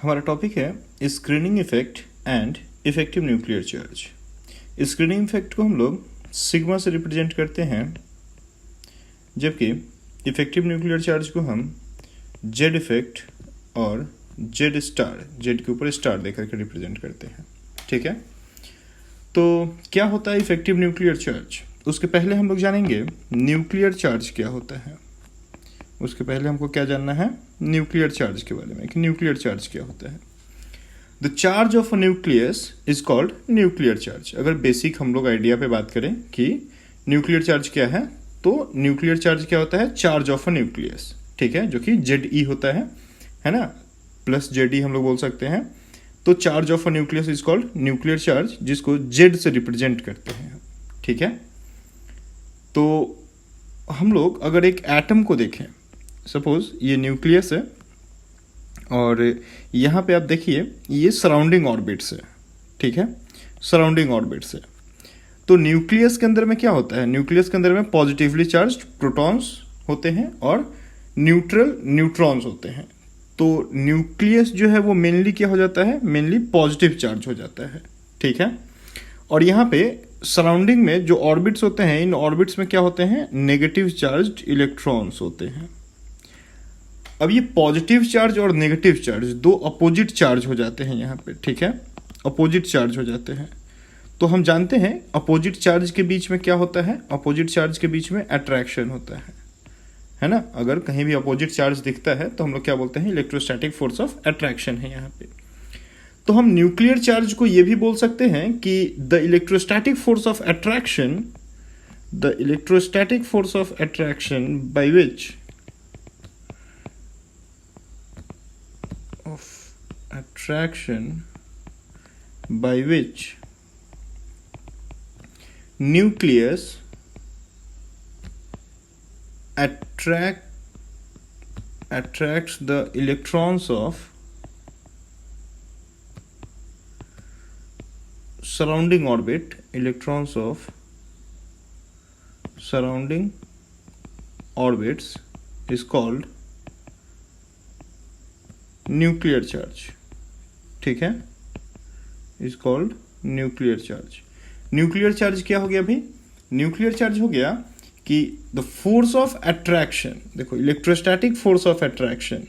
हमारा टॉपिक है screening effect and effective nuclear charge. Screening effect को हम लोग सिग्मा से रिप्रेजेंट करते हैं, जबकि इफेक्टिव न्यूक्लियर चार्ज को हम जेड इफेक्ट और जेड स्टार, जेड के ऊपर स्टार देकर के रिप्रेजेंट करते हैं। ठीक है, तो क्या होता है इफेक्टिव न्यूक्लियर चार्ज? उसके पहले हम लोग जानेंगे न्यूक्लियर चार्ज क्या होता है। उसके पहले हमको क्या जानना है? न्यूक्लियर चार्ज के बारे में, कि न्यूक्लियर चार्ज क्या होता है। The charge of a nucleus is called nuclear charge. अगर बेसिक हम लोग आइडिया पे बात करें कि न्यूक्लियर चार्ज क्या है, तो न्यूक्लियर चार्ज क्या होता है? Charge of a nucleus. ठीक है, जो कि ZE होता है ना, प्लस ZE हम लोग बोल सकते हैं। तो charge of a nucleus is called nuclear charge, जिसको Z से रिप्रेजेंट करते हैं। ठीक है, तो हम लोग अगर एक एटम को देखें, सपोज ये न्यूक्लियस है और यहाँ पे आप देखिए ये सराउंडिंग ऑर्बिट्स है। ठीक है, सराउंडिंग ऑर्बिट्स है। तो न्यूक्लियस के अंदर में क्या होता है? न्यूक्लियस के अंदर में पॉजिटिवली चार्ज्ड प्रोटॉन्स होते हैं और न्यूट्रल न्यूट्रॉन्स होते हैं। तो न्यूक्लियस जो है वो मेनली क्या हो जाता है? मेनली पॉजिटिव चार्ज हो जाता है। ठीक है, और यहाँ पे सराउंडिंग में जो ऑर्बिट्स होते हैं, इन ऑर्बिट्स में क्या होते हैं? नेगेटिव चार्ज्ड इलेक्ट्रॉन्स होते हैं। अब ये पॉजिटिव चार्ज और नेगेटिव चार्ज दो अपोजिट चार्ज हो जाते हैं यहाँ पे। ठीक है, अपोजिट चार्ज हो जाते हैं। तो हम जानते हैं अपोजिट चार्ज के बीच में क्या होता है? अपोजिट चार्ज के बीच में अट्रैक्शन होता है ना। अगर कहीं भी अपोजिट चार्ज दिखता है तो हम लोग क्या बोलते हैं? इलेक्ट्रोस्टैटिक फोर्स ऑफ अट्रैक्शन है यहाँ पे। तो हम न्यूक्लियर चार्ज को ये भी बोल सकते हैं कि the electrostatic force of attraction, the electrostatic force of attraction by which attraction by which nucleus attracts the electrons of surrounding orbit, electrons of surrounding orbits is called nuclear charge. ठीक है, is called nuclear charge. Nuclear charge क्या हो गया भाई? Nuclear charge हो गया कि the force of attraction, देखो electrostatic force of attraction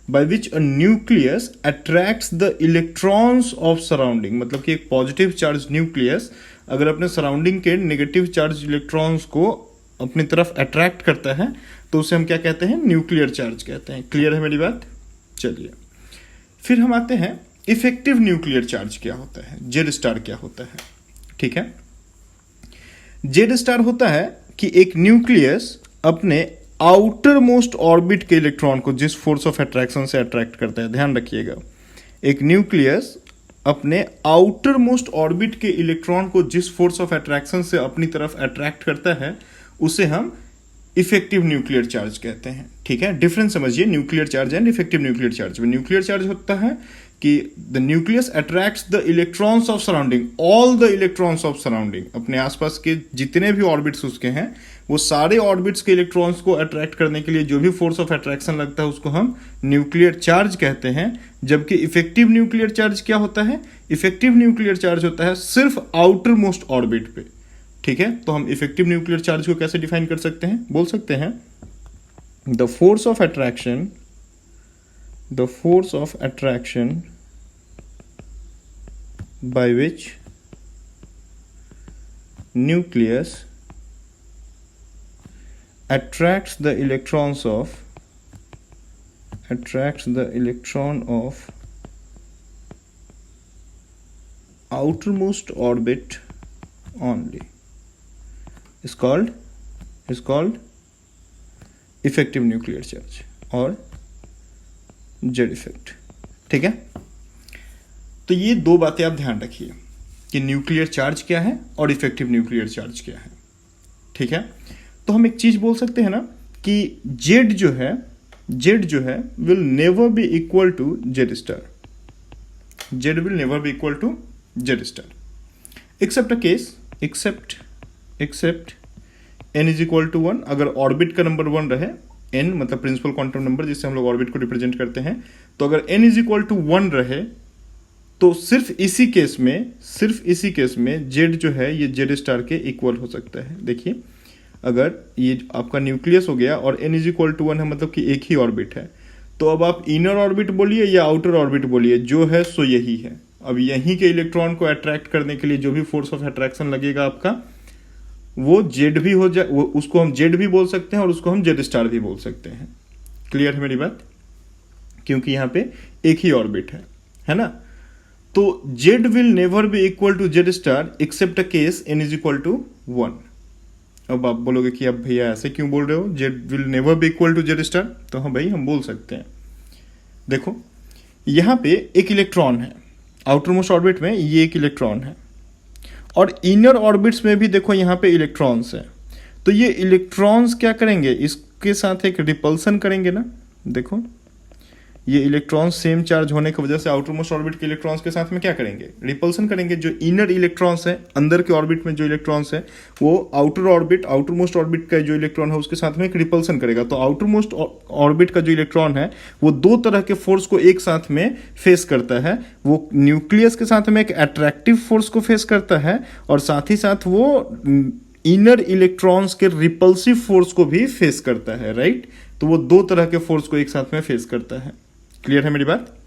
by which a nucleus attracts the electrons of surrounding. मतलब कि एक पॉजिटिव चार्ज न्यूक्लियस अगर अपने सराउंडिंग के नेगेटिव चार्ज इलेक्ट्रॉन्स को अपनी तरफ अट्रैक्ट करता है तो उसे हम क्या कहते हैं? न्यूक्लियर चार्ज कहते हैं। क्लियर है मेरी बात? चलिए फिर हम आते हैं इफेक्टिव न्यूक्लियर चार्ज क्या होता है, जेड स्टार क्या होता है। ठीक है, जेड स्टार होता है कि एक न्यूक्लियस अपने आउटर मोस्ट ऑर्बिट के इलेक्ट्रॉन को जिस फोर्स ऑफ अट्रैक्शन से अट्रैक्ट करता है, ध्यान रखिएगा, एक न्यूक्लियस अपने आउटर मोस्ट ऑर्बिट के इलेक्ट्रॉन को जिस फोर्स ऑफ अट्रैक्शन से अपनी तरफ अट्रैक्ट करता है उसे हम इफेक्टिव न्यूक्लियर चार्ज कहते हैं। ठीक है, डिफरेंस समझिए nuclear charge and effective nuclear charge में। न्यूक्लियर चार्ज होता है कि the nucleus attracts the electrons of surrounding, all the electrons of surrounding, अपने आसपास के जितने भी ऑर्बिट्स उसके हैं वो सारे ऑर्बिट्स के इलेक्ट्रॉन्स को अट्रैक्ट करने के लिए जो भी फोर्स ऑफ अट्रैक्शन लगता है उसको हम न्यूक्लियर चार्ज कहते हैं। जबकि इफेक्टिव न्यूक्लियर चार्ज क्या होता है? इफेक्टिव न्यूक्लियर चार्ज होता है सिर्फ आउटर मोस्ट ऑर्बिट पे। ठीक है, तो हम इफेक्टिव न्यूक्लियर चार्ज को कैसे डिफाइन कर सकते हैं? बोल सकते हैं the force of attraction, the force of attraction by which nucleus attracts the electrons of attracts the electron of outermost orbit only is called effective nuclear charge और Z effect. ठीक है, तो ये दो बातें आप ध्यान रखिए कि न्यूक्लियर चार्ज क्या है और इफेक्टिव न्यूक्लियर चार्ज क्या है। ठीक है, तो हम एक चीज बोल सकते हैं ना कि Z जो है will never be equal to Z star. Z will never be equal to Z star except a case, except n is equal to 1। अगर ऑर्बिट का नंबर 1 रहे n मतलब प्रिंसिपल क्वांटम नंबर जिससे हम लोग ऑर्बिट को रिप्रेजेंट करते हैं, तो अगर n इज इक्वल टू 1 रहे तो सिर्फ इसी केस में z जो है ये z स्टार के इक्वल हो सकता है। देखिए अगर ये आपका न्यूक्लियस हो गया और n इज इक्वल टू 1 है, मतलब कि एक ही ऑर्बिट है, तो अब आप इनर ऑर्बिट बोलिए या आउटर ऑर्बिट बोलिए, जो है सो यही है। अब यहीं के इलेक्ट्रॉन को अट्रैक्ट करने के लिए जो भी फोर्स ऑफ अट्रैक्शन लगेगा आपका, वो जेड भी हो जाए, वो उसको हम जेड भी बोल सकते हैं और उसको हम जेड स्टार भी बोल सकते हैं। क्लियर है मेरी बात? क्योंकि यहाँ पे एक ही ऑर्बिट है ना। तो Z will never be equal to Z star except a case n is equal to 1। अब आप बोलोगे कि अब भैया ऐसे क्यों बोल रहे हो, Z will never be equal to Z star? तो हाँ भाई, हम बोल सकते हैं। देखो यहाँ पे एक इलेक्ट्रॉन है आउटर मोस्ट ऑर्बिट में, ये एक इलेक्ट्रॉन है, और इनर ऑर्बिट्स में भी देखो यहाँ पे इलेक्ट्रॉन्स है। तो ये इलेक्ट्रॉन्स क्या करेंगे, इसके साथ एक रिपल्सन करेंगे ना। देखो ये इलेक्ट्रॉन्स सेम चार्ज होने की वजह से आउटर मोस्ट ऑर्बिट के इलेक्ट्रॉन्स के साथ में क्या करेंगे, रिपल्सन करेंगे। जो इनर इलेक्ट्रॉन्स है, अंदर के ऑर्बिट में जो इलेक्ट्रॉन्स है, वो आउटर मोस्ट ऑर्बिट का जो इलेक्ट्रॉन है उसके साथ में एक रिपल्सन करेगा। तो आउटर मोस्ट ऑर्बिट का जो इलेक्ट्रॉन है वो दो तरह के फोर्स को एक साथ में फेस करता है। वो न्यूक्लियस के साथ में एक अट्रैक्टिव फोर्स को फेस करता है, और साथ ही साथ वो इनर इलेक्ट्रॉन्स के रिपल्सिव फोर्स को भी फेस करता है, राइट। तो वो दो तरह के फोर्स को एक साथ में फेस करता है। क्लियर है मेरी बात?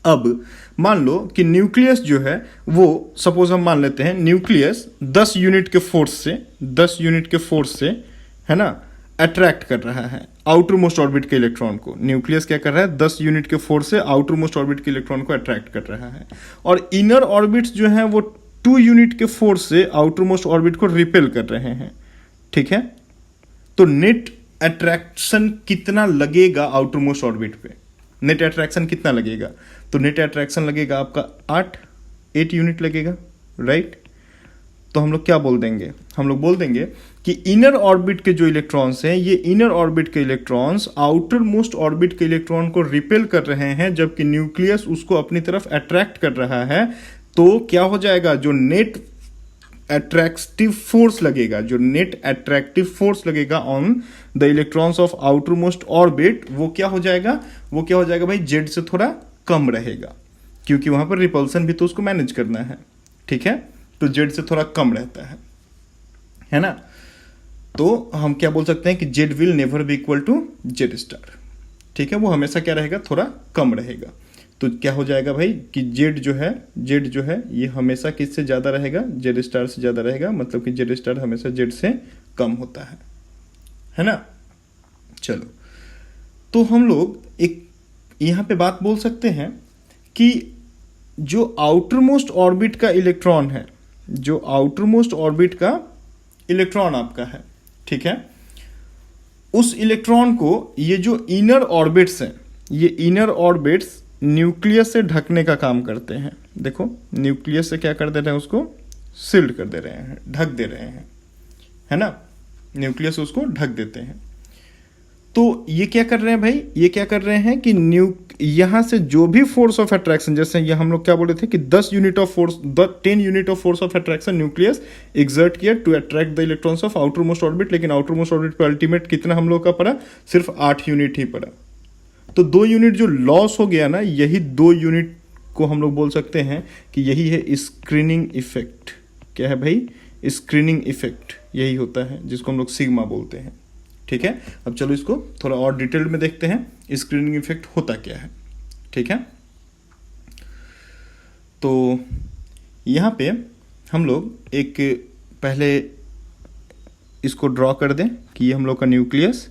अब मान लो कि न्यूक्लियस जो है वो, सपोज हम मान लेते हैं न्यूक्लियस 10 यूनिट के फोर्स से है ना अट्रैक्ट कर रहा है आउटर मोस्ट ऑर्बिट के इलेक्ट्रॉन को। न्यूक्लियस क्या कर रहा है, 10 यूनिट के फोर्स से आउटर मोस्ट ऑर्बिट के इलेक्ट्रॉन को अट्रैक्ट कर रहा है, और इनर ऑर्बिट्स जो है वो 2 यूनिट के फोर्स से आउटर मोस्ट ऑर्बिट को रिपेल कर रहे हैं। ठीक है, तो नेट अट्रैक्शन कितना लगेगा आउटर मोस्ट ऑर्बिट पे, नेट अट्रैक्शन कितना लगेगा? तो नेट अट्रैक्शन लगेगा आपका 8 यूनिट लगेगा, राइट। तो हम लोग क्या बोल देंगे, हम लोग बोल देंगे कि इनर ऑर्बिट के जो इलेक्ट्रॉन्स हैं, ये इनर ऑर्बिट के इलेक्ट्रॉन्स आउटर मोस्ट ऑर्बिट के इलेक्ट्रॉन को रिपेल कर रहे हैं, जबकि न्यूक्लियस उसको अपनी तरफ अट्रैक्ट कर रहा है। तो क्या हो जाएगा, जो नेट अट्रैक्टिव फोर्स लगेगा on the electrons of outermost orbit, वो क्या हो जाएगा भाई, जेड से थोड़ा कम रहेगा, क्योंकि वहां पर रिपल्सन भी तो उसको मैनेज करना है। ठीक है, तो जेड से थोड़ा कम रहता है ना। तो हम क्या बोल सकते हैं कि Z will never be equal to Z star. ठीक है, वो हमेशा क्या रहेगा, थोड़ा कम रहेगा। तो क्या हो जाएगा भाई कि जेड जो है ये हमेशा किससे ज़्यादा रहेगा, जेड स्टार से ज़्यादा रहेगा, मतलब कि जेड स्टार हमेशा जेड से कम होता है ना। चलो, तो हम लोग एक यहाँ पे बात बोल सकते हैं कि जो आउटर मोस्ट ऑर्बिट का इलेक्ट्रॉन है, जो आउटर मोस्ट ऑर्बिट का इलेक्ट्रॉन आपका है, ठीक है, उस इलेक्ट्रॉन को ये जो इनर ऑर्बिट्स हैं, ये इनर ऑर्बिट्स न्यूक्लियस से ढकने का काम करते हैं। देखो न्यूक्लियस से क्या कर दे रहे हैं, उसको सील्ड कर दे रहे हैं, ढक दे रहे हैं, है ना। न्यूक्लियस उसको ढक देते हैं। तो ये क्या कर रहे हैं भाई, ये क्या कर रहे हैं कि यहां से जो भी फोर्स ऑफ अट्रैक्शन, जैसे ये हम लोग क्या बोले थे कि 10 unit of force, 10 unit of force of attraction nucleus exert किया to attract the electrons of outermost orbit, लेकिन आउटर मोस्ट ऑर्बिट पे अल्टीमेट कितना हम लोग का पड़ा, सिर्फ 8 यूनिट ही पड़ा। तो 2 यूनिट जो लॉस हो गया ना, यही 2 यूनिट को हम लोग बोल सकते हैं कि यही है स्क्रीनिंग इफेक्ट। क्या है भाई, स्क्रीनिंग इफेक्ट यही होता है, जिसको हम लोग सिग्मा बोलते हैं। ठीक है, अब चलो इसको थोड़ा और डिटेल में देखते हैं स्क्रीनिंग इफेक्ट होता क्या है। ठीक है, तो यहाँ पे हम लोग एक पहले इसको ड्रॉ कर दें कि ये हम लोग का न्यूक्लियस,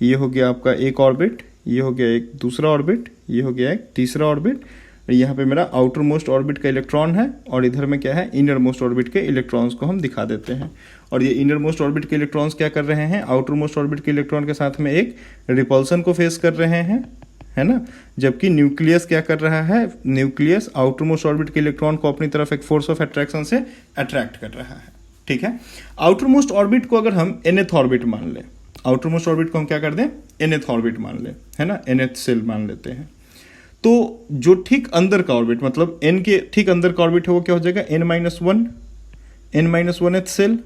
ये हो गया आपका एक ऑर्बिट, ये हो गया एक दूसरा ऑर्बिट, ये हो गया एक तीसरा ऑर्बिट, यहाँ पे मेरा आउटर मोस्ट ऑर्बिट का इलेक्ट्रॉन है, और इधर में क्या है, इनर मोस्ट ऑर्बिट के इलेक्ट्रॉन्स को हम दिखा देते हैं। और ये इनर मोस्ट ऑर्बिट के इलेक्ट्रॉन्स क्या कर रहे हैं, आउटर मोस्ट ऑर्बिट के इलेक्ट्रॉन के साथ में एक रिपल्सन को फेस कर रहे हैं, है ना। जबकि न्यूक्लियस क्या कर रहा है, न्यूक्लियस आउटर मोस्ट ऑर्बिट के इलेक्ट्रॉन को अपनी तरफ एक फोर्स ऑफ अट्रैक्शन से अट्रैक्ट कर रहा है। ठीक है, आउटर मोस्ट ऑर्बिट को अगर हम nth ऑर्बिट मान लें, आउटर मोस्ट ऑर्बिट को हम क्या कर दें, nth ऑर्बिट मान लें, है ना, nth सेल मान लेते हैं। तो जो ठीक अंदर का ऑर्बिट, मतलब n के ठीक अंदर का ऑर्बिट है, वो क्या हो जाएगा, n-1th सेल।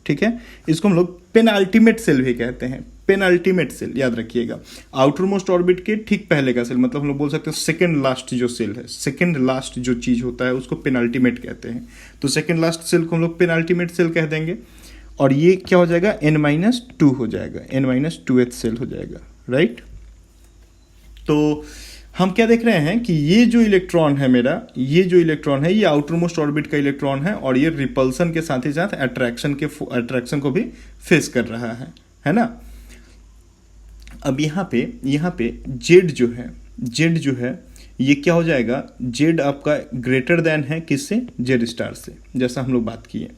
ठीक है, इसको हम लोग पेनाल्टीमेट सेल भी कहते हैं, पेनल्टीमेट सेल, याद रखिएगा, आउटर मोस्ट ऑर्बिट के ठीक पहले का सेल, मतलब हम लोग बोल सकते हैं सेकंड लास्ट जो सेल है, सेकंड लास्ट जो चीज होता है उसको पेनल्टीमेट कहते हैं। तो सेकंड लास्ट सेल को हम लोग पेनल्टीमेट सेल कह देंगे, और ये क्या हो जाएगा, n-2 हो जाएगा, n-2th सेल हो जाएगा, राइट। तो हम क्या देख रहे हैं कि ये जो इलेक्ट्रॉन है मेरा, ये जो इलेक्ट्रॉन है ये आउटर मोस्ट ऑर्बिट का इलेक्ट्रॉन है, और ये रिपल्सन के साथ ही साथ अट्रैक्शन को भी फेस कर रहा है ना। अब यहाँ पे जेड जो है ये क्या हो जाएगा, जेड आपका ग्रेटर देन है किससे, जेड स्टार से, जैसा हम लोग बात किए।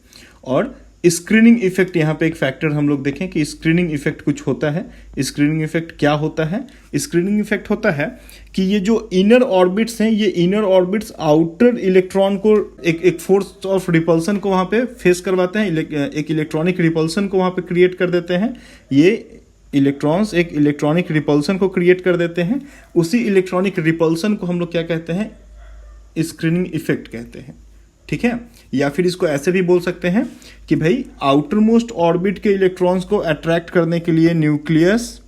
और स्क्रीनिंग इफेक्ट, यहाँ पे एक फैक्टर हम लोग देखें कि स्क्रीनिंग इफेक्ट कुछ होता है। स्क्रीनिंग इफेक्ट क्या होता है, स्क्रीनिंग इफेक्ट होता है कि ये जो इनर ऑर्बिट्स हैं, ये इनर ऑर्बिट्स आउटर इलेक्ट्रॉन को एक फोर्स ऑफ रिपल्सन को वहाँ पे फेस करवाते हैं, एक इलेक्ट्रॉनिक रिपल्सन को वहाँ पे क्रिएट कर देते हैं। ये इलेक्ट्रॉन्स एक इलेक्ट्रॉनिक रिपल्सन को क्रिएट कर देते हैं। उसी इलेक्ट्रॉनिक रिपल्सन को हम लोग क्या कहते हैं, स्क्रीनिंग इफेक्ट कहते हैं, ठीक है। या फिर इसको ऐसे भी बोल सकते हैं कि भाई आउटर मोस्ट ऑर्बिट के इलेक्ट्रॉन्स को अट्रैक्ट करने के लिए न्यूक्लियस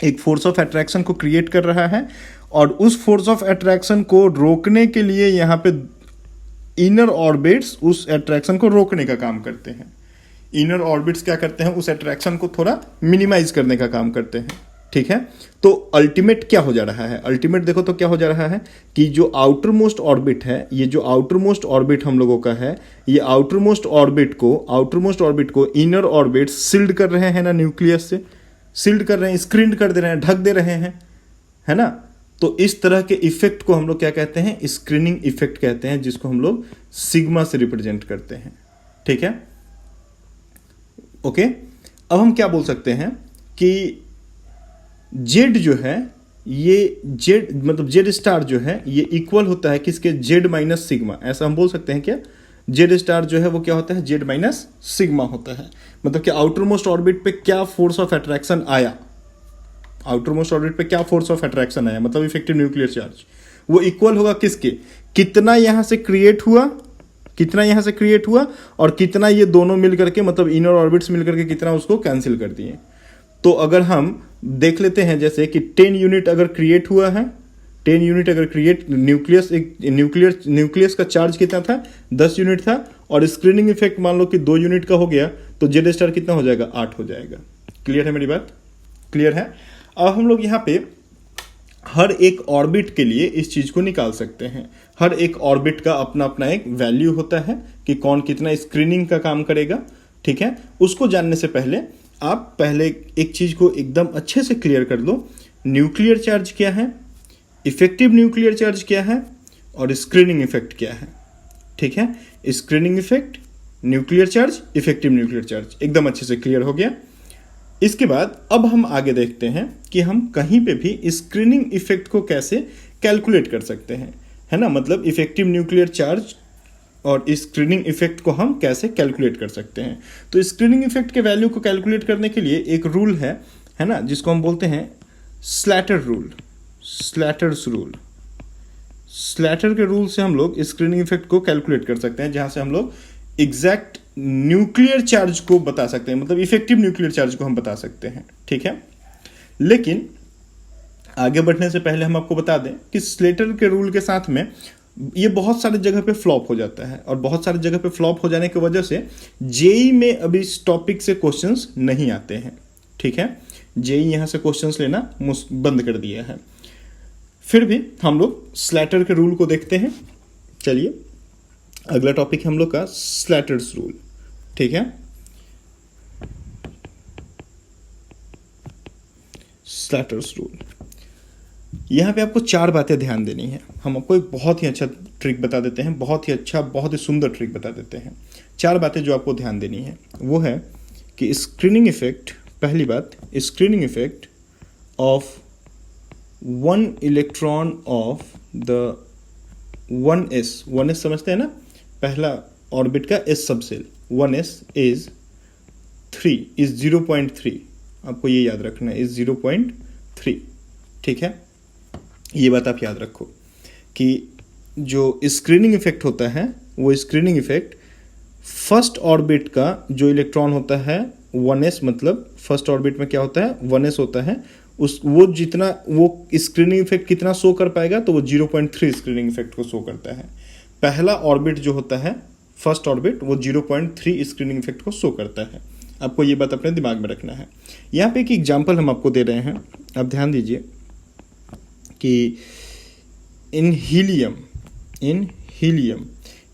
एक फोर्स ऑफ अट्रैक्शन को क्रिएट कर रहा है, और उस फोर्स ऑफ अट्रैक्शन को रोकने के लिए यहाँ पे इनर ऑर्बिट्स उस अट्रैक्शन को रोकने का काम करते हैं। इनर ऑर्बिट्स क्या करते हैं, उस अट्रैक्शन को थोड़ा मिनिमाइज करने का काम करते हैं, ठीक है। तो अल्टीमेट क्या हो जा रहा है, अल्टीमेट देखो तो क्या हो जा रहा है कि जो आउटर मोस्ट ऑर्बिट है, ये जो आउटर मोस्ट ऑर्बिट हम लोगों का है, ये आउटर मोस्ट ऑर्बिट को इनर ऑर्बिट सील्ड कर रहे हैं ना, न्यूक्लियस से सील्ड कर रहे हैं, स्क्रीन कर दे रहे हैं, ढक दे रहे हैं, है ना। तो इस तरह के इफेक्ट को हम लोग क्या कहते हैं, स्क्रीनिंग इफेक्ट कहते हैं, जिसको हम लोग सिग्मा से रिप्रेजेंट करते हैं, ठीक है। ओके, अब हम क्या बोल सकते हैं कि जेड जो है, ये जेड मतलब जेड स्टार जो है ये इक्वल होता है किसके, जेड माइनस सिग्मा, ऐसा हम बोल सकते हैं क्या। जेड स्टार जो है वो क्या होता है, जेड माइनस सिग्मा होता है। मतलब कि आउटर मोस्ट ऑर्बिट पे क्या फोर्स ऑफ अट्रैक्शन आया, आउटर मोस्ट ऑर्बिट पे क्या फोर्स ऑफ अट्रैक्शन आया, मतलब इफेक्टिव न्यूक्लियर चार्ज, वो इक्वल होगा किसके, कितना यहां से क्रिएट हुआ, और कितना ये दोनों मिल करके, मतलब इनर ऑर्बिट्स मिल करके कितना उसको कैंसिल कर दिए। तो अगर हम देख लेते हैं जैसे कि 10 यूनिट अगर क्रिएट हुआ है, 10 यूनिट अगर क्रिएट, न्यूक्लियस का चार्ज कितना था, 10 यूनिट था, और स्क्रीनिंग इफेक्ट मान लो कि 2 यूनिट का हो गया, तो जेड स्टार कितना हो जाएगा, 8 हो जाएगा। क्लियर है मेरी बात, क्लियर है। अब हम लोग यहाँ पे हर एक ऑर्बिट के लिए इस चीज को निकाल सकते हैं। हर एक ऑर्बिट का अपना अपना एक वैल्यू होता है कि कौन कितना स्क्रीनिंग का काम करेगा, ठीक है। उसको जानने से पहले आप पहले एक चीज को एकदम अच्छे से क्लियर कर लो, न्यूक्लियर चार्ज क्या है, इफेक्टिव न्यूक्लियर चार्ज क्या है, और स्क्रीनिंग इफेक्ट क्या है, ठीक है। Screening effect, nuclear charge, effective nuclear charge, एकदम अच्छे से क्लियर हो गया। इसके बाद अब हम आगे देखते हैं कि हम कहीं पे भी स्क्रीनिंग इफेक्ट को कैसे कैलकुलेट कर सकते हैं, है ना। मतलब इफेक्टिव न्यूक्लियर चार्ज और स्क्रीनिंग इफेक्ट को हम कैसे कैलकुलेट कर सकते हैं। तो स्क्रीनिंग इफेक्ट के वैल्यू को कैलकुलेट करने के लिए एक रूल है ना, जिसको हम बोलते हैं Slater rule, Slater's rule. Slater के रूल से हम लोग स्क्रीनिंग इफेक्ट को कैलकुलेट कर सकते हैं, जहां से हम लोग एग्जैक्ट न्यूक्लियर चार्ज को बता सकते हैं, मतलब इफेक्टिव न्यूक्लियर चार्ज को हम बता सकते हैं, ठीक है। लेकिन आगे बढ़ने से पहले हम आपको बता दें कि स्लेटर के रूल के साथ में ये बहुत सारे जगह पे फ्लॉप हो जाता है, और बहुत सारे जगह पे फ्लॉप हो जाने की वजह से जेई में अभी इस टॉपिक से क्वेश्चंस नहीं आते हैं, ठीक है। जेई यहां से क्वेश्चंस लेना बंद कर दिया है। फिर भी हम लोग स्लैटर के रूल को देखते हैं। चलिए, अगला टॉपिक हम लोग का स्लैटर्स रूल, ठीक है। स्लैटर्स रूल, यहां पे आपको 4 बातें ध्यान देनी है। हम आपको एक बहुत ही अच्छा ट्रिक बता देते हैं, बहुत ही अच्छा, बहुत ही सुंदर ट्रिक बता देते हैं। 4 बातें जो आपको ध्यान देनी है वो है कि स्क्रीनिंग इफेक्ट, पहली बात, screening effect of 1 electron of the 1s समझते हैं ना, पहला ऑर्बिट का s सबसेल 1s इज 0.3, आपको ये याद रखना है, इज 0.3, ठीक है। ये बात आप याद रखो कि जो स्क्रीनिंग इफेक्ट होता है वो स्क्रीनिंग इफेक्ट फर्स्ट ऑर्बिट का जो इलेक्ट्रॉन होता है 1s मतलब फर्स्ट ऑर्बिट में क्या होता है 1s होता है, उस वो जितना वो स्क्रीनिंग इफेक्ट कितना शो कर पाएगा, तो वो 0.3 स्क्रीनिंग इफेक्ट को शो करता है। पहला ऑर्बिट जो होता है फर्स्ट ऑर्बिट वो 0.3 स्क्रीनिंग इफेक्ट को शो करता है। आपको ये बात अपने दिमाग में रखना है। यहाँ पे एक एग्जाम्पल हम आपको दे रहे हैं, आप ध्यान दीजिए कि इन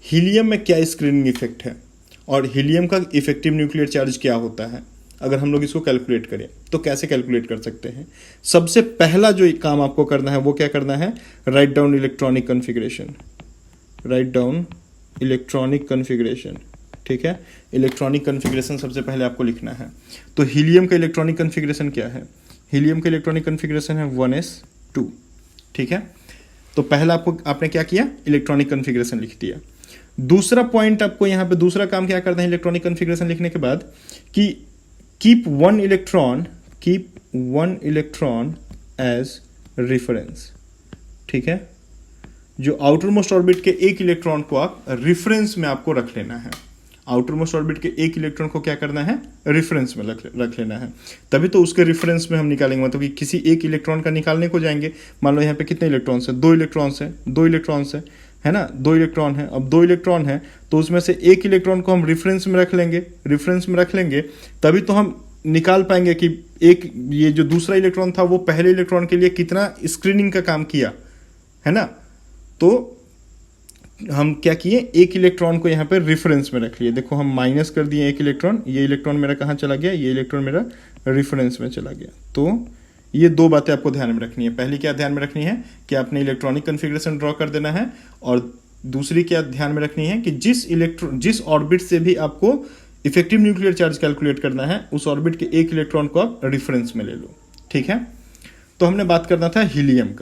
हीलियम में क्या स्क्रीनिंग इफेक्ट है और हीलियम का इफेक्टिव न्यूक्लियर चार्ज क्या होता है। अगर हम लोग इसको कैलकुलेट करें तो कैसे कैलकुलेट कर सकते हैं। सबसे पहला जो काम आपको करना है वो क्या करना है, राइट डाउन इलेक्ट्रॉनिक कन्फिग्रेशन। ठीक है, इलेक्ट्रॉनिक कन्फिग्रेशन सबसे पहले आपको लिखना है। तो हीलियम का इलेक्ट्रॉनिक कन्फिग्रेशन क्या है, हीलियम का इलेक्ट्रॉनिक कन्फिग्रेशन है 1s2। ठीक है, तो पहला आपने क्या किया, इलेक्ट्रॉनिक कन्फिग्रेशन लिख दिया। दूसरा पॉइंट आपको यहाँ पे दूसरा काम क्या करना है इलेक्ट्रॉनिक कन्फिग्रेशन लिखने के बाद, कि keep one electron as reference. ठीक है, जो आउटर मोस्ट ऑर्बिट के एक इलेक्ट्रॉन को आप रेफरेंस में आपको रख लेना है। आउटर मोस्ट ऑर्बिट के एक इलेक्ट्रॉन को क्या करना है, रेफरेंस में रख लेना है। तभी तो उसके रेफरेंस में हम निकालेंगे, मतलब कि किसी एक इलेक्ट्रॉन का निकालने को जाएंगे। मान लो यहाँ पे कितने इलेक्ट्रॉन्स है, 2 इलेक्ट्रॉन्स है ना, 2 इलेक्ट्रॉन है। अब 2 इलेक्ट्रॉन है तो उसमें से एक इलेक्ट्रॉन को हम रेफरेंस में रख लेंगे, तभी तो हम निकाल पाएंगे कि एक ये जो दूसरा इलेक्ट्रॉन था वो पहले इलेक्ट्रॉन के लिए कितना स्क्रीनिंग का काम किया है ना। तो हम क्या किए, एक इलेक्ट्रॉन को यहाँ पे रेफरेंस में रख लिए। देखो हम माइनस कर दिए एक इलेक्ट्रॉन, ये इलेक्ट्रॉन मेरा कहाँ चला गया, ये इलेक्ट्रॉन मेरा रेफरेंस में चला गया। तो ये 2 बातें आपको ध्यान में रखनी है। पहली क्या ध्यान में रखनी है कि आपने इलेक्ट्रॉनिक कन्फिग्रेशन ड्रॉ कर देना है, और दूसरी क्या ध्यान में रखनी है कि जिस ऑर्बिट से भी आपको इफेक्टिव न्यूक्लियर चार्ज कैलकुलेट करना है, उस ऑर्बिट के एक इलेक्ट्रॉन को आप रेफरेंस में ले लो। ठीक है, तो हमने बात करना था हीलियम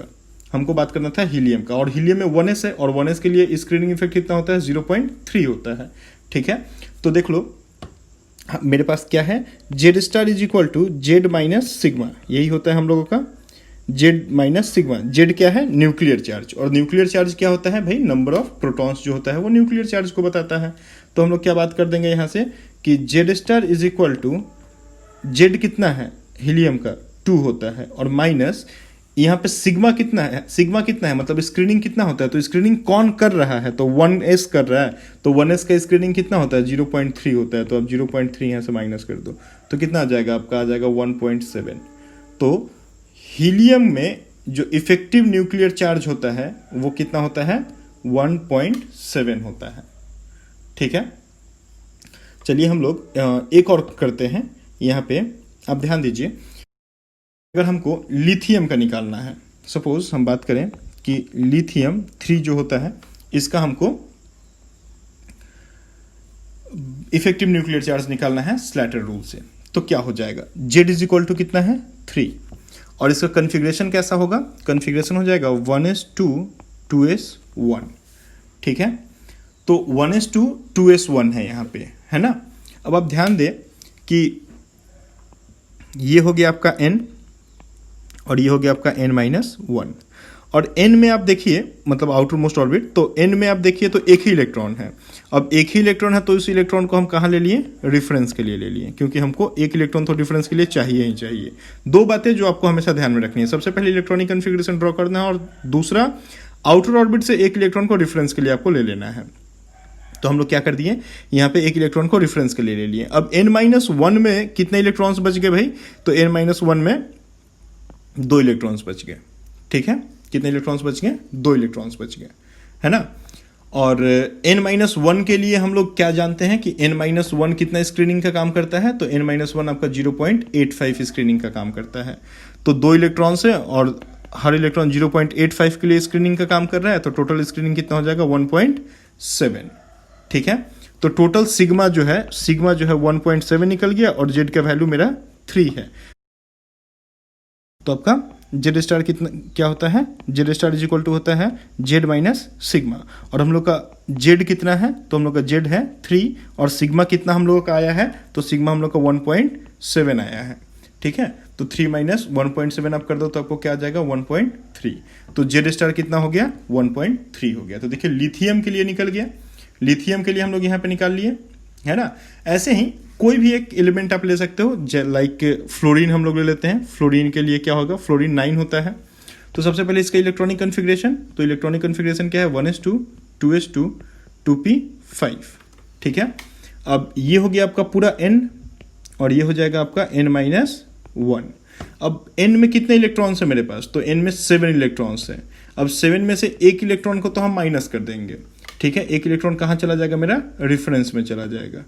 का, और हीलियम में 1s है, और 1s के लिए स्क्रीनिंग इफेक्ट कितना होता है, 0.3 होता है। ठीक है, तो देख लो मेरे पास क्या है, Z star is equal to Z minus sigma, यही होता है हम लोगों का जेड माइनस सिग्मा। जेड क्या है, न्यूक्लियर चार्ज, और न्यूक्लियर चार्ज क्या होता है भाई, नंबर ऑफ प्रोटॉन्स जो होता है वो न्यूक्लियर चार्ज को बताता है। तो हम लोग क्या बात कर देंगे यहाँ से कि Z star is equal to Z कितना है, हीलियम का 2 होता है, और माइनस यहाँ पे सिग्मा कितना है, मतलब स्क्रीनिंग कितना होता है। तो स्क्रीनिंग कौन कर रहा है, तो 1s कर रहा है, तो 1s का स्क्रीनिंग कितना होता है, 0.3 होता है। तो अब 0.3 यहाँ से माइनस कर दो तो कितना आ जाएगा, आपका आ जाएगा 1.7। तो हीलियम में जो इफेक्टिव न्यूक्लियर चार्ज होता है वो कितना होता है, 1.7 होता है। ठीक है, चलिए हम लोग एक और करते हैं। यहाँ पे आप ध्यान दीजिए, अगर हमको लिथियम का निकालना है, सपोज हम बात करें कि लिथियम 3 जो होता है इसका हमको इफेक्टिव न्यूक्लियर चार्ज निकालना है स्लैटर रूल से, तो क्या हो जाएगा, Z इज इक्वल टू कितना है 3, और इसका कन्फिग्रेशन कैसा होगा, कन्फिग्रेशन हो जाएगा 1s2 2s1। ठीक है, तो 1s2 2s1 है यहाँ पे, है ना। अब आप ध्यान दें कि ये हो गया आपका n, और ये हो गया आपका n-1, और n में आप देखिए मतलब आउटर मोस्ट ऑर्बिट, तो n में आप देखिए तो एक ही इलेक्ट्रॉन है। अब एक ही इलेक्ट्रॉन है तो इस इलेक्ट्रॉन को हम कहाँ ले लिए, रेफरेंस के लिए ले लिए, क्योंकि हमको एक इलेक्ट्रॉन तो रेफरेंस के लिए चाहिए ही चाहिए। 2 बातें जो आपको हमेशा ध्यान में रखनी है, सबसे पहले इलेक्ट्रॉनिक कन्फिग्रेशन ड्रॉ करना है, और दूसरा आउटर ऑर्बिट से एक इलेक्ट्रॉन को रेफरेंस के लिए आपको ले लेना है। तो हम लोग क्या कर दिए, यहाँ पे एक इलेक्ट्रॉन को रेफरेंस के लिए ले लिए। अब n-1 में कितने इलेक्ट्रॉन्स बच गए भाई, तो n-1 में 2 इलेक्ट्रॉन्स बच गए। ठीक है, कितने इलेक्ट्रॉन्स बच गए, 2 इलेक्ट्रॉन्स बच गए, है ना। और n-1 के लिए हम लोग क्या जानते हैं कि n-1 कितना स्क्रीनिंग का काम करता है, तो n-1 आपका 0.85 स्क्रीनिंग का काम करता है। तो 2 इलेक्ट्रॉन्स है और हर इलेक्ट्रॉन 0.85 के लिए स्क्रीनिंग का काम कर रहा है, तो टोटल स्क्रीनिंग कितना हो जाएगा 1.7। ठीक है, तो टोटल सिग्मा जो है 1.7 निकल गया, और जेड का वैल्यू मेरा 3 है। तो आपका जेड स्टार कितना क्या होता है, Z star is equal to होता है जेड माइनस सिग्मा, और हम लोग का जेड कितना है, तो हम लोग का जेड है 3, और सिग्मा कितना हम लोगों का आया है, तो सिग्मा हम लोग का 1.7 आया है। ठीक है, तो 3 माइनस 1.7 आप कर दो तो आपको क्या आ जाएगा 1.3। तो जेड स्टार कितना हो गया 1.3 हो गया। तो देखिए लिथियम के लिए निकल गया, लिथियम के लिए हम लोग यहाँ पे निकाल लिए, है ना। ऐसे ही कोई भी एक एलिमेंट आप ले सकते हो, लाइक फ्लोरीन हम लोग ले लेते हैं। फ्लोरीन के लिए क्या होगा, फ्लोरीन 9 होता है। तो सबसे पहले इसका इलेक्ट्रॉनिक कन्फिग्रेशन, तो इलेक्ट्रॉनिक कन्फिग्रेशन क्या है, 1s2 2s2 2p5, ठीक है। अब ये हो गया आपका पूरा n और ये हो जाएगा आपका n-1। अब n में कितने इलेक्ट्रॉन्स है मेरे पास, तो n में 7 इलेक्ट्रॉन्स हैं। अब 7 में से एक इलेक्ट्रॉन को तो हम माइनस कर देंगे, ठीक है। एक इलेक्ट्रॉन कहाँ चला जाएगा, मेरा रेफरेंस में चला जाएगा।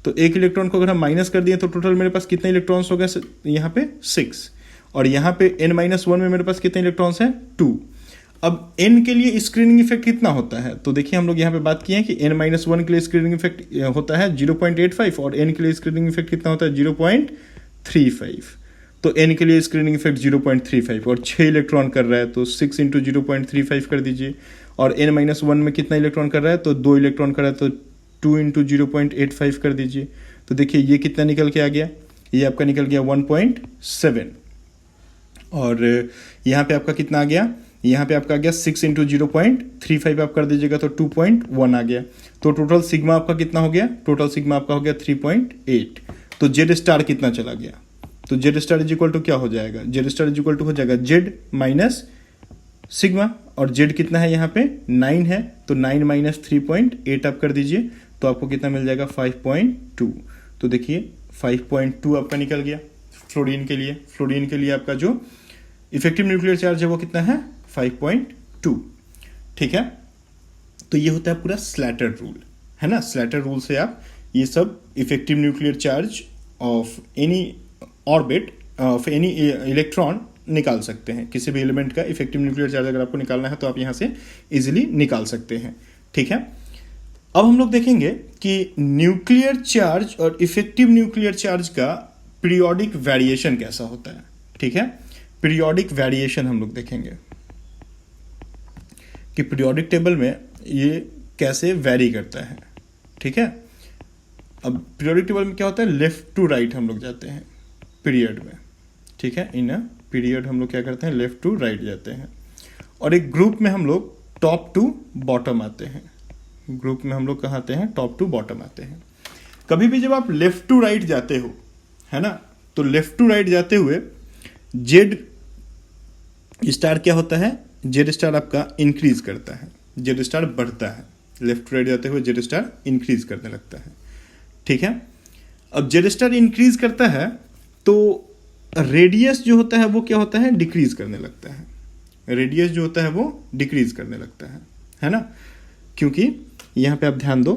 तो एक इलेक्ट्रॉन को अगर हम माइनस कर दिए तो टोटल मेरे पास कितने इलेक्ट्रॉन्स हो गए, यहाँ पे 6, और यहाँ पे n-1 में मेरे पास कितने इलेक्ट्रॉन्स हैं, 2। अब n के लिए स्क्रीनिंग इफेक्ट कितना होता है, तो देखिए हम लोग यहाँ पे बात किए हैं कि n-1 के लिए स्क्रीनिंग इफेक्ट होता है 0.85 और n के लिए स्क्रीनिंग इफेक्ट कितना होता है 0.35। तो n के लिए स्क्रीनिंग इफेक्ट 0.35 और 6 इलेक्ट्रॉन कर रहा है तो 6 इंटू 0.35 कर दीजिए। और n-1 में कितना इलेक्ट्रॉन कर रहा है, तो 2 इलेक्ट्रॉन कर रहा है तो 2 इंटू 0.85 कर दीजिए। तो देखिए ये कितना निकल के आ गया, ये आपका निकल गया 1.7। और यहाँ पे आपका कितना आ गया, यहाँ पे आपका आ गया 6 इंटू 0.35 आप कर दीजिएगा तो 2.1 आ गया। तो टोटल सिग्मा आपका कितना हो गया, टोटल सिग्मा आपका हो गया 3.8। तो जेड स्टार कितना चला गया, तो Z star is equal to क्या हो जाएगा, Z star is equal to हो जाएगा जेड माइनस सिग्मा। और जेड कितना है यहाँ पे 9 है, तो 9 माइनस 3.8 आप कर दीजिए तो आपको कितना मिल जाएगा 5.2। तो देखिए 5.2 आपका निकल गया फ्लोरीन के लिए। फ्लोरीन के लिए आपका जो इफेक्टिव न्यूक्लियर चार्ज है वो कितना है 5.2, ठीक है। तो ये होता है पूरा स्लैटर रूल, है ना। स्लैटर रूल से आप ये सब effective nuclear charge of any orbit of any electron निकाल सकते हैं। किसी भी एलिमेंट का इफेक्टिव न्यूक्लियर चार्ज अगर आपको निकालना है तो आप यहाँ से इजीली निकाल सकते हैं, ठीक है। अब हम लोग देखेंगे कि न्यूक्लियर चार्ज और इफेक्टिव न्यूक्लियर चार्ज का पीरियोडिक वेरिएशन कैसा होता है, ठीक है। पीरियोडिक वेरिएशन हम लोग देखेंगे कि पीरियोडिक टेबल में ये कैसे वेरी करता है, ठीक है। अब पीरियोडिक टेबल में क्या होता है, लेफ्ट टू राइट हम लोग जाते हैं पीरियड में, ठीक है। इन पीरियड हम लोग क्या करते हैं, लेफ्ट टू राइट जाते हैं। और एक ग्रुप में हम लोग टॉप टू बॉटम आते हैं। ग्रुप में हम लोग कहाँ आते हैं, टॉप टू बॉटम आते हैं। कभी भी जब आप लेफ्ट टू राइट जाते हो, है ना, तो लेफ्ट टू राइट जाते हुए जेड स्टार क्या होता है, जेड स्टार आपका इंक्रीज करता है, जेड स्टार बढ़ता है। लेफ्ट टू राइट जाते हुए जेड स्टार इंक्रीज करने लगता है, ठीक है। अब जेड स्टार इंक्रीज करता है तो रेडियस जो होता है वो क्या होता है, डिक्रीज करने लगता है। रेडियस जो होता है वो डिक्रीज करने लगता है ना। क्योंकि यहाँ पे आप ध्यान दो,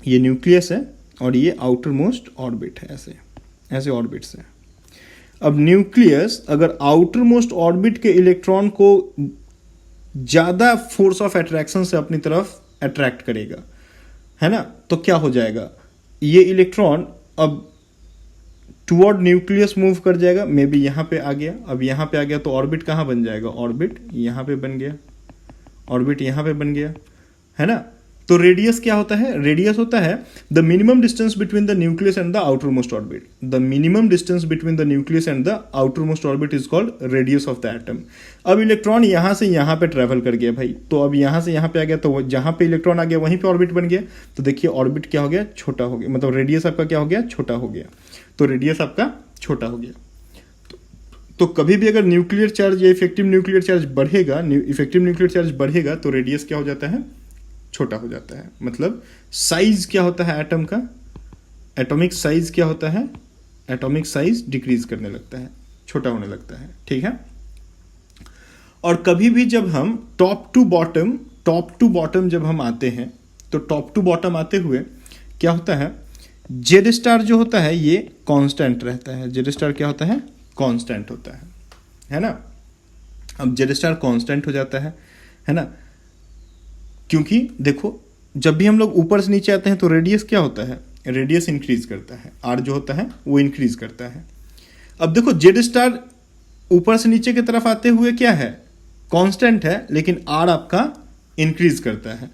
ये न्यूक्लियस है और ये आउटर मोस्ट ऑर्बिट है, ऐसे ऐसे ऑर्बिट्स है। अब न्यूक्लियस अगर आउटर मोस्ट ऑर्बिट के इलेक्ट्रॉन को ज़्यादा फोर्स ऑफ अट्रैक्शन से अपनी तरफ अट्रैक्ट करेगा, है ना, तो क्या हो जाएगा, ये इलेक्ट्रॉन अब टुवर्ड न्यूक्लियस मूव कर जाएगा। मे बी यहाँ पे आ गया, अब यहाँ पे आ गया तो ऑर्बिट कहाँ बन जाएगा, ऑर्बिट यहाँ पे बन गया, ऑर्बिट यहाँ पे बन गया, है ना। तो रेडियस क्या होता है, रेडियस होता है the minimum distance between the nucleus and the outer most orbit. The minimum distance between the nucleus and the outer most orbit is called radius of the atom. अब इलेक्ट्रॉन यहाँ से यहाँ पे ट्रेवल कर गया भाई, तो अब यहाँ से यहाँ पे आ गया तो जहाँ पे इलेक्ट्रॉन आ गया वहीं पे ऑर्बिट बन गया। तो देखिए ऑर्बिट क्या हो गया, छोटा हो गया, मतलब रेडियस आपका क्या हो गया, छोटा हो गया। तो रेडियस आपका छोटा हो गया। तो कभी भी अगर न्यूक्लियर चार्ज या इफेक्टिव न्यूक्लियर चार्ज बढ़ेगा, इफेक्टिव न्यूक्लियर चार्ज बढ़ेगा तो रेडियस क्या हो जाता है, छोटा हो जाता है। मतलब साइज क्या होता है एटम का, एटॉमिक साइज क्या होता है, एटॉमिक साइज डिक्रीज करने लगता है, छोटा होने लगता है, ठीक है। और कभी भी जब हम टॉप टू बॉटम जब हम आते हैं तो टॉप टू बॉटम आते हुए क्या होता है, जेड स्टार जो होता है ये कांस्टेंट रहता है। जेड स्टार क्या होता है, कांस्टेंट होता है ना। अब जेड स्टार कांस्टेंट हो जाता है ना, क्योंकि देखो जब भी हम लोग ऊपर से नीचे आते हैं तो रेडियस क्या होता है, रेडियस इंक्रीज करता है, आर जो होता है वो इंक्रीज करता है। अब देखो जेड स्टार ऊपर से नीचे की तरफ आते हुए क्या है, कांस्टेंट है, लेकिन आर आपका इंक्रीज करता है।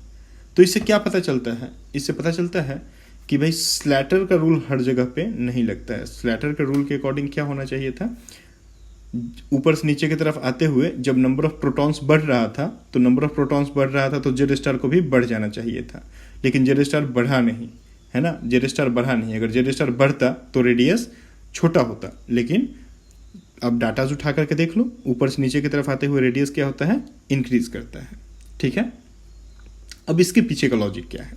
तो इससे क्या पता चलता है, इससे पता चलता है कि भाई स्लैटर का रूल हर जगह पे नहीं लगता है। स्लैटर के रूल के अकॉर्डिंग क्या होना चाहिए था, ऊपर से नीचे की तरफ आते हुए जब नंबर ऑफ प्रोटॉन्स बढ़ रहा था तो नंबर ऑफ प्रोटॉन्स बढ़ रहा था तो जेड स्टार को भी बढ़ जाना चाहिए था, लेकिन जेड स्टार बढ़ा नहीं, है ना, जेड स्टार बढ़ा नहीं। अगर जेड स्टार बढ़ता तो रेडियस छोटा होता, लेकिन अब डाटाज उठा करके देख लो, ऊपर से नीचे की तरफ आते हुए रेडियस क्या होता है, इंक्रीज करता है। ठीक है, अब इसके पीछे का लॉजिक क्या है,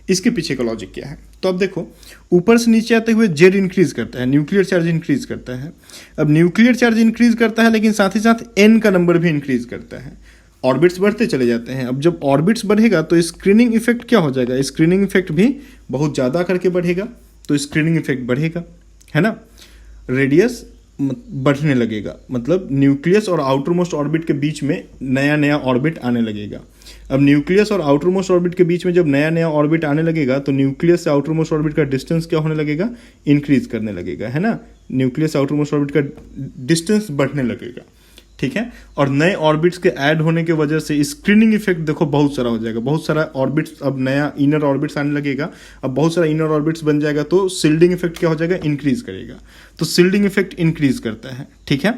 इसके पीछे का लॉजिक क्या है, तो अब देखो ऊपर से नीचे आते हुए जेड इंक्रीज करता है, न्यूक्लियर चार्ज इंक्रीज करता है। अब न्यूक्लियर चार्ज इंक्रीज करता है लेकिन साथ ही साथ एन का नंबर भी इंक्रीज करता है, ऑर्बिट्स बढ़ते चले जाते हैं। अब जब ऑर्बिट्स बढ़ेगा तो स्क्रीनिंग इफेक्ट क्या हो जाएगा, स्क्रीनिंग इफेक्ट भी बहुत ज़्यादा करके बढ़ेगा, तो स्क्रीनिंग इफेक्ट बढ़ेगा, है ना, रेडियस बढ़ने लगेगा, मतलब न्यूक्लियस और आउटर मोस्ट ऑर्बिट के बीच में नया नया ऑर्बिट आने लगेगा। अब न्यूक्लियस और आउटर मोस्ट ऑर्बिट के बीच में जब नया नया ऑर्बिट आने लगेगा तो न्यूक्लियस से आउटर मोस्ट ऑर्बिट का डिस्टेंस क्या होने लगेगा, इंक्रीज करने लगेगा, है ना, न्यूक्लियस आउटर मोस्ट ऑर्बिट का डिस्टेंस बढ़ने लगेगा। ठीक है, और नए ऑर्बिट्स के ऐड होने की वजह से स्क्रीनिंग इफेक्ट देखो बहुत सारा हो जाएगा, बहुत सारा ऑर्बिट्स, अब नया इनर ऑर्बिट्स आने लगेगा, अब बहुत सारा इनर ऑर्बिट्स बन जाएगा तो शिल्डिंग इफेक्ट क्या हो जाएगा, इंक्रीज करेगा, तो शिल्डिंग इफेक्ट इंक्रीज करता है। ठीक है,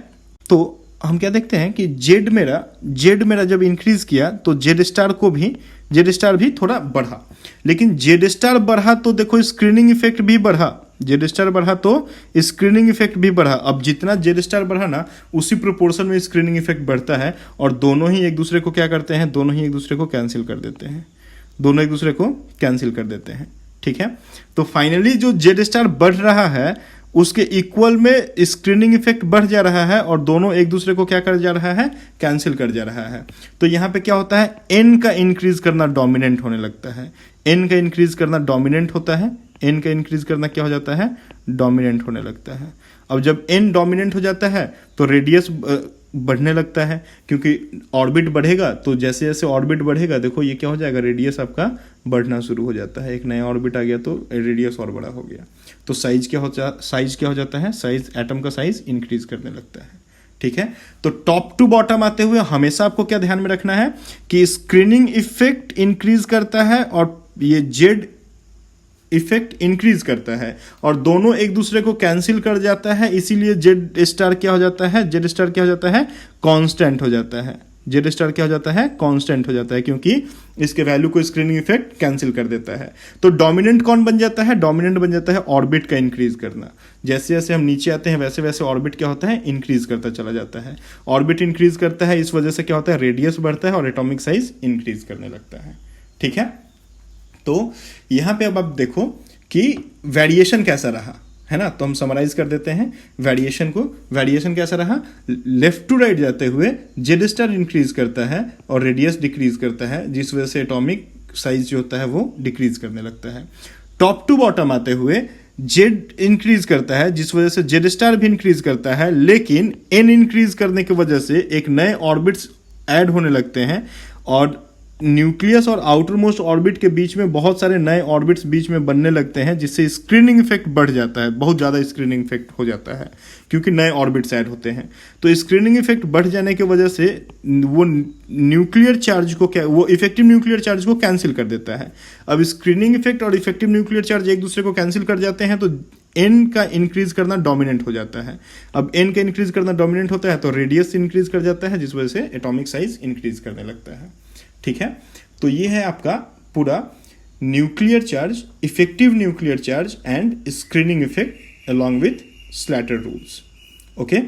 तो हम क्या देखते हैं कि जेड मेरा जब इंक्रीज किया तो जेड स्टार भी थोड़ा बढ़ा, लेकिन जेड स्टार बढ़ा तो देखो स्क्रीनिंग इफेक्ट भी बढ़ा, जेड स्टार बढ़ा तो स्क्रीनिंग इफेक्ट भी बढ़ा। अब जितना जेड स्टार बढ़ा ना उसी प्रोपोर्शन में स्क्रीनिंग इफेक्ट बढ़ता है, और दोनों ही एक दूसरे को क्या करते हैं, दोनों ही एक दूसरे को कैंसिल कर देते हैं, दोनों एक दूसरे को कैंसिल कर देते हैं। ठीक है, तो फाइनली जो जेड स्टार बढ़ रहा है उसके इक्वल में स्क्रीनिंग इफेक्ट बढ़ जा रहा है, और दोनों एक दूसरे को क्या कर जा रहा है, कैंसिल कर जा रहा है। तो यहाँ पे क्या होता है, एन का इंक्रीज करना डोमिनेंट होने लगता है, एन का इंक्रीज करना डोमिनेंट होता है, एन का इंक्रीज करना क्या हो जाता है, डोमिनेंट होने लगता है। अब जब एन डोमिनेंट हो जाता है तो रेडियस बढ़ने लगता है, क्योंकि ऑर्बिट बढ़ेगा, तो जैसे जैसे ऑर्बिट बढ़ेगा देखो ये क्या हो जाएगा, रेडियस आपका बढ़ना शुरू हो जाता है, एक नया ऑर्बिट आ गया तो रेडियस और बड़ा हो गया, तो साइज क्या हो जाता है, साइज, एटम का साइज इंक्रीज करने लगता है। ठीक है, तो टॉप टू बॉटम आते हुए हमेशा आपको क्या ध्यान में रखना है कि स्क्रीनिंग इफेक्ट इंक्रीज करता है और ये जेड इफेक्ट इंक्रीज करता है, और दोनों एक दूसरे को कैंसिल कर जाता है, इसीलिए जेड स्टार क्या हो जाता है, जेड स्टार क्या हो जाता है, कांस्टेंट हो जाता है, जेड स्टार क्या हो जाता है, कांस्टेंट हो जाता है, क्योंकि इसके वैल्यू को स्क्रीनिंग इफेक्ट कैंसिल कर देता है। तो डोमिनेंट कौन बन जाता है, डोमिनेंट बन जाता है ऑर्बिट का इंक्रीज करना, जैसे जैसे हम नीचे आते हैं वैसे वैसे ऑर्बिट क्या होता है, इंक्रीज करता चला जाता है, ऑर्बिट इंक्रीज करता है, इस वजह से क्या होता है, रेडियस बढ़ता है और एटॉमिक साइज इंक्रीज करने लगता है। ठीक है, तो यहां पे अब आप देखो कि वेरिएशन कैसा रहा, है ना, तो हम समराइज कर देते हैं वेरिएशन को। वेरिएशन कैसा रहा, लेफ्ट टू राइट जाते हुए जेड स्टार इंक्रीज करता है और रेडियस डिक्रीज करता है, जिस वजह से एटॉमिक साइज जो होता है वो डिक्रीज करने लगता है। टॉप टू बॉटम आते हुए जेड इंक्रीज करता है, जिस वजह से जेड स्टार भी इंक्रीज करता है, लेकिन एन इंक्रीज करने की वजह से एक नए ऑर्बिट्स ऐड होने लगते हैं, और न्यूक्लियस और आउटर मोस्ट ऑर्बिट के बीच में बहुत सारे नए ऑर्बिट्स बीच में बनने लगते हैं, जिससे स्क्रीनिंग इफेक्ट बढ़ जाता है, बहुत ज़्यादा स्क्रीनिंग इफेक्ट हो जाता है, क्योंकि नए ऑर्बिट्स ऐड होते हैं। तो स्क्रीनिंग इफेक्ट बढ़ जाने की वजह से वो न्यूक्लियर चार्ज को वो इफेक्टिव न्यूक्लियर चार्ज को कैंसिल कर देता है। अब स्क्रीनिंग इफेक्ट और इफेक्टिव न्यूक्लियर चार्ज एक दूसरे को कैंसिल कर जाते हैं, तो एन का इंक्रीज करना डोमिनेंट हो जाता है। अब एन का इंक्रीज करना डोमिनेंट होता है तो रेडियस इंक्रीज कर जाता है, जिस वजह से एटॉमिक साइज इंक्रीज करने लगता है। ठीक है, तो ये है आपका पूरा nuclear charge, effective nuclear charge and screening effect along with Slater rules. Okay.